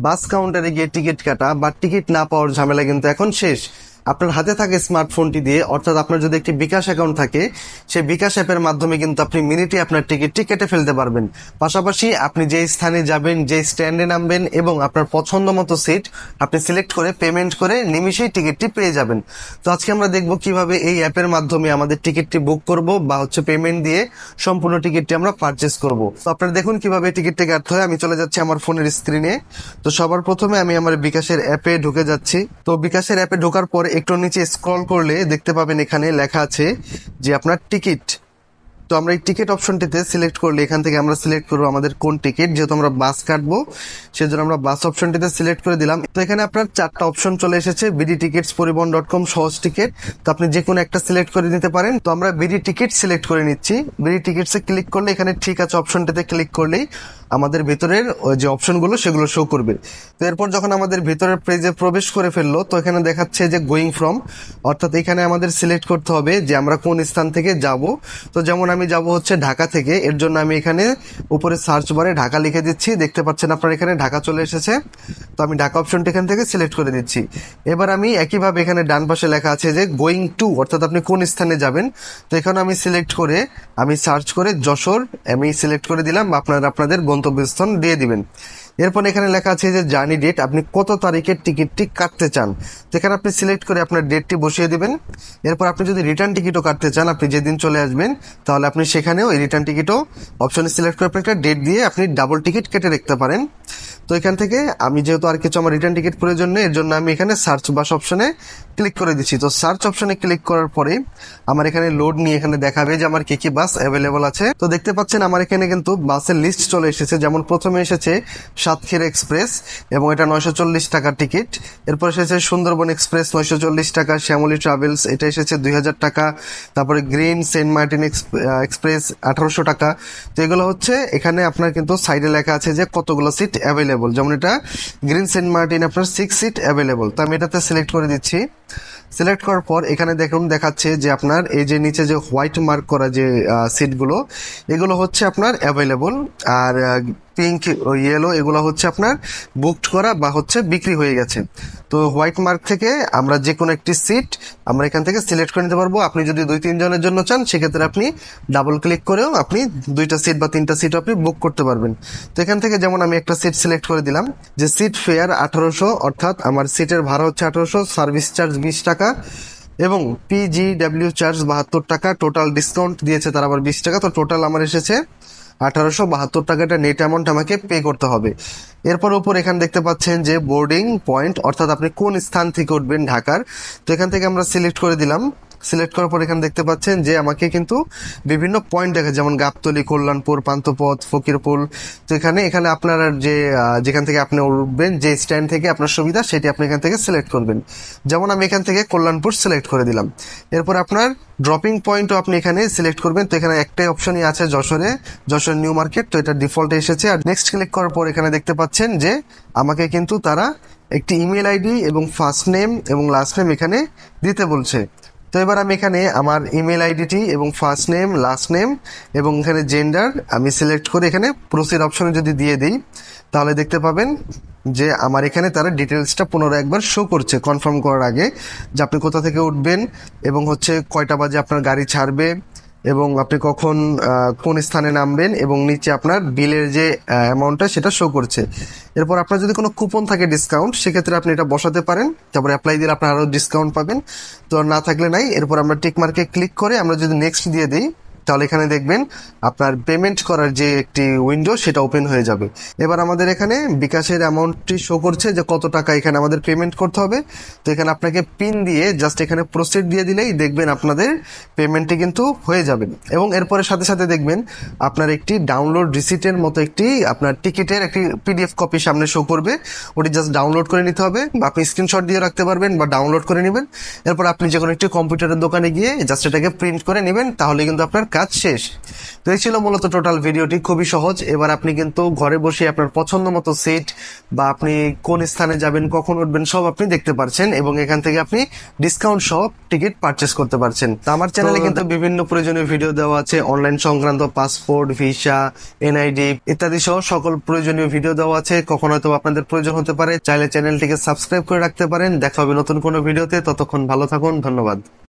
বাস কাউন্টারে গিয়ে টিকিট কাটা বা টিকিট না পাওয়ার ঝামেলা কিন্তু এখন শেষ। আপনার হাতে থাকে স্মার্টফোনটি দিয়ে, অর্থাৎ আপনার যদি একটি বিকাশ অ্যাকাউন্ট থাকে, সেই বিকাশ অ্যাপের মাধ্যমে কিন্তু আপনি মিনিটে আপনার টিকিটটি কেটে ফেলতে পারবেন। পাশাপাশি আপনি যেই স্থানে যাবেন, যেই স্ট্যান্ডে নামবেন এবং আপনার পছন্দ মতো সিট আপনি সিলেক্ট করে পেমেন্ট করে নিমিশেই টিকিটটি পেয়ে যাবেন। তো আজকে আমরা দেখব কিভাবে এই অ্যাপের মাধ্যমে আমাদের টিকিটটি বুক করব বা পেমেন্ট দিয়ে সম্পূর্ণ টিকিটটি আমরা পারচেস করব। তো আপনারা দেখুন কিভাবে টিকিটটি কাটতে হয়। আমি চলে যাচ্ছি আমার ফোনের স্ক্রিনে। তো সবার প্রথমে আমি আমার বিকাশের অ্যাপে ঢুকে যাচ্ছি। তো বিকাশের অ্যাপে ঢোকার পর একটু নিচে স্ক্রল করলে দেখতে পাবেন এখানে লেখা আছে যে আপনার টিকিট। তো আমরা এই টিকিট অপশনটিতে সিলেক্ট করলে এখান থেকে আমরা সিলেক্ট করবো আমাদের কোন টিকিট। যেহেতু আমরা বাস কাটবো সেজন্য আমরা বাস অপশনটিতে সিলেক্ট করে দিলাম। তো এখানে আপনার 4টা অপশন চলে এসেছে, বিডি টিকিটস, পরিবহন.com, সহজ টিকিট। তো আপনি যে কোনো একটা সিলেক্ট করে নিতে পারেন। তো আমরা বিডি টিকিট সিলেক্ট করে নিচ্ছি। বিডি টিকিটসে ক্লিক করলে এখানে ঠিক আছে অপশনটিতে ক্লিক করলেই আমাদের ভেতরের যে অপশনগুলো সেগুলো শো করবে। তো এরপর যখন আমাদের ভেতরের পেজে প্রবেশ করে ফেললো, তো এখানে দেখাচ্ছে যে গোয়িং ফ্রম, অর্থাৎ এখানে আমাদের সিলেক্ট করতে হবে যে আমরা কোন স্থান থেকে যাব। তো যেমন আমি যাব হচ্ছে ঢাকা থেকে, এর জন্য আমি এখানে উপরে সার্চ বারে ঢাকা লিখে দিচ্ছি। দেখতে পাচ্ছেন আপনার এখানে ঢাকা চলে এসেছে। তো আমি ঢাকা অপশনটি এখান থেকে সিলেক্ট করে দিচ্ছি। এবার আমি একইভাবে এখানে ডান পাশে লেখা আছে যে গোয়িং টু, অর্থাৎ আপনি কোন স্থানে যাবেন। তো এখানে আমি সিলেক্ট করে আমি সার্চ করে যশোর আমি সিলেক্ট করে দিলাম। আপনারা আপনাদের গন্তব্যস্থান দিয়ে দিবেন। এরপর এখানে লেখা আছে যে জার্নি ডেট, আপনি কত তারিখের টিকিটটি কাটতে চান। তো এখানে আপনি সিলেক্ট করে আপনার ডেটটি বসিয়ে দিবেন। এরপর আপনি যদি রিটার্ন টিকিটও কাটতে চান, আপনি যেদিন চলে আসবেন, তাহলে আপনি সেখানেও এই রিটার্ন টিকিটও অপশনে সিলেক্ট করে আপনি একটা ডেট দিয়ে আপনি ডাবল টিকিট কেটে রাখতে পারেন। তো এখান থেকে আমি যেহেতু আর কিছু আমার রিটার্ন টিকিট প্রয়োজন নেই, এর জন্য আমি এখানে সার্চ বাস অপশনে ক্লিক করে দিচ্ছি। তো সার্চ অপশনে ক্লিক করার পরে আমার এখানে লোড নিয়ে এখানে দেখাবে যে আমার কি কি বাস অ্যাভেলেবল আছে। তো দেখতে পাচ্ছেন আমার এখানে কিন্তু বাসের লিস্ট চলে এসেছে। যেমন প্রথমে এসেছে সাতক্ষীরা এক্সপ্রেস এবং এটা 940 টাকার টিকিট। এরপর এসেছে সুন্দরবন এক্সপ্রেস 940 টাকা, শ্যামলী ট্রাভেলস এটা এসেছে 2000 টাকা, তারপরে গ্রিন সেন্ট মার্টিন এক্সপ্রেস 1800 টাকা। তো এগুলো হচ্ছে এখানে আপনার কিন্তু সাইডে লেখা আছে যে কতগুলো সিট অ্যাভেলেবল। যেমন এটা গ্রিন সেন্ট মার্টিন আপনার 6 সিট অ্যাভেলেবল। তো আমি এটাতে সিলেক্ট করে দিচ্ছি। সিলেক্ট করার পর এখানে দেখুন দেখাচ্ছে যে আপনার এই যে নিচে যে হোয়াইট মার্ক করা যে সিটগুলো, এগুলো হচ্ছে আপনার অ্যাভেলেবল। আর পিঙ্ক ইয়েলো এগুলো হচ্ছে আপনার বুকড করা বা হচ্ছে বিক্রি হয়ে গেছে। তো হোয়াইট মার্ক থেকে আমরা যে কোনো একটি সিট আমরা এখান থেকে সিলেক্ট করে নিতে পারবো। আপনি যদি 2-3 জনের জন্য চান, সেক্ষেত্রে আপনি ডাবল ক্লিক করেও আপনি 2টা সিট বা 3টা সিট আপনি বুক করতে পারবেন। তো এখান থেকে যেমন আমি একটা সিট সিলেক্ট করে দিলাম যে সিট ফেয়ার 1800, অর্থাৎ আমার সিটের ভাড়া হচ্ছে 1800, সার্ভিস চার্জ 20 টাকা এবং PGW চার্জ 72 টাকা। টোটাল ডিসকাউন্ট দিয়েছে তার আবার 20 টাকা। তো টোটাল আমার এসেছে 1872 টাকাটা নেট অ্যামাউন্ট আমাকে পে করতে হবে। এরপর উপর এখানে দেখতে পাচ্ছেন যে বোর্ডিং পয়েন্ট, অর্থাৎ আপনি কোন স্থান থেকে উঠবেন ঢাকার। তো এখান থেকে আমরা সিলেক্ট করে দিলাম। সিলেক্ট করার পর এখানে দেখতে পাচ্ছেন যে আমাকে কিন্তু বিভিন্ন পয়েন্ট দেখা, যেমন গাবতলী, কল্যাণপুর, পান্থপথ, ফকিরপুল। তো এখানে আপনার যে যেখান থেকে আপনি উঠবেন, যে স্ট্যান্ড থেকে আপনার সুবিধা সেটি আপনি এখান থেকে সিলেক্ট করবেন। যেমন আমি এখান থেকে কল্যাণপুর সিলেক্ট করে দিলাম। এরপর আপনার ড্রপিং পয়েন্টও আপনি এখানে সিলেক্ট করবেন। তো এখানে একটাই অপশনই আছে যশোর নিউ মার্কেট। তো এটা ডিফল্টে এসেছে। আর নেক্সট ক্লিক করার পর এখানে দেখতে পাচ্ছেন যে আমাকে কিন্তু তারা একটি ইমেল আইডি এবং ফার্স্ট নেম এবং লাস্ট নেম এখানে দিতে বলছে। তো এবার আমি এখানে আমার ইমেল আইডিটি এবং ফার্স্ট নেম, লাস্ট নেম এবং এখানে জেন্ডার আমি সিলেক্ট করে এখানে প্রসিড অপশনে যদি দিয়ে দিই, তাহলে দেখতে পাবেন যে আমার এখানে তারা ডিটেলসটা পুনরায় একবার শো করছে কনফার্ম করার আগে, যে আপনি কোথা থেকে উঠবেন এবং হচ্ছে কয়টা বাজে আপনার গাড়ি ছাড়বে এবং আপনি কখন কোন স্থানে নামবেন, এবং নিচে আপনার বিলের যে অ্যামাউন্টটা সেটা শো করছে। এরপর আপনার যদি কোনো কুপন থাকে ডিসকাউন্ট, সেক্ষেত্রে আপনি এটা বসাতে পারেন। তারপরে অ্যাপ্লাই দিলে আপনার আরও ডিসকাউন্ট পাবেন। তো না থাকলে নাই। এরপর আমরা টিক মার্কে ক্লিক করে আমরা যদি নেক্সট দিয়ে দিই, তাহলে এখানে দেখবেন আপনার পেমেন্ট করার যে একটি উইন্ডো সেটা ওপেন হয়ে যাবে। এবার আমাদের এখানে বিকাশের অ্যামাউন্টটি শো করছে যে কত টাকা এখানে আমাদের পেমেন্ট করতে হবে। তো এখানে আপনাকে পিন দিয়ে জাস্ট এখানে প্রসিড দিয়ে দিলেই দেখবেন আপনাদের পেমেন্টটি কিন্তু হয়ে যাবে। এবং এরপরে সাথে সাথে দেখবেন আপনার একটি ডাউনলোড রিসিটের মতো একটি আপনার টিকিটের একটি PDF কপি সামনে শো করবে। ওটি জাস্ট ডাউনলোড করে নিতে হবে, বা আপনি স্ক্রিনশট দিয়ে রাখতে পারবেন বা ডাউনলোড করে নেবেন। এরপর আপনি যে কোনো একটি কম্পিউটারের দোকানে গিয়ে জাস্ট এটাকে প্রিন্ট করে নেবেন, তাহলে কিন্তু আপনার কাজ শেষ। তো এই ছিল মূলত টোটাল ভিডিওটি, খুবই সহজ। এবার আপনি কিন্তু ঘরে বসে আপনার পছন্দ মতো সিট বা আপনি কোন স্থানে যাবেন, কখন উঠবেন, সব আপনি দেখতে পারছেন এবং এখান থেকে আপনি ডিসকাউন্ট সহ টিকিট পারচেস করতে পারছেন। তো আমার চ্যানেলে কিন্তু বিভিন্ন প্রয়োজনীয় ভিডিও দেওয়া আছে, অনলাইন সংক্রান্ত, পাসপোর্ট, ভিসা, এনআইডি ইত্যাদি সহ সকল প্রয়োজনীয় ভিডিও দেওয়া আছে। কখন হয়তো আপনাদের প্রয়োজন হতে পারে, চাইলে চ্যানেলটিকে সাবস্ক্রাইব করে রাখতে পারেন। দেখা হবে নতুন কোনো ভিডিওতে, ততক্ষণ ভালো থাকুন, ধন্যবাদ।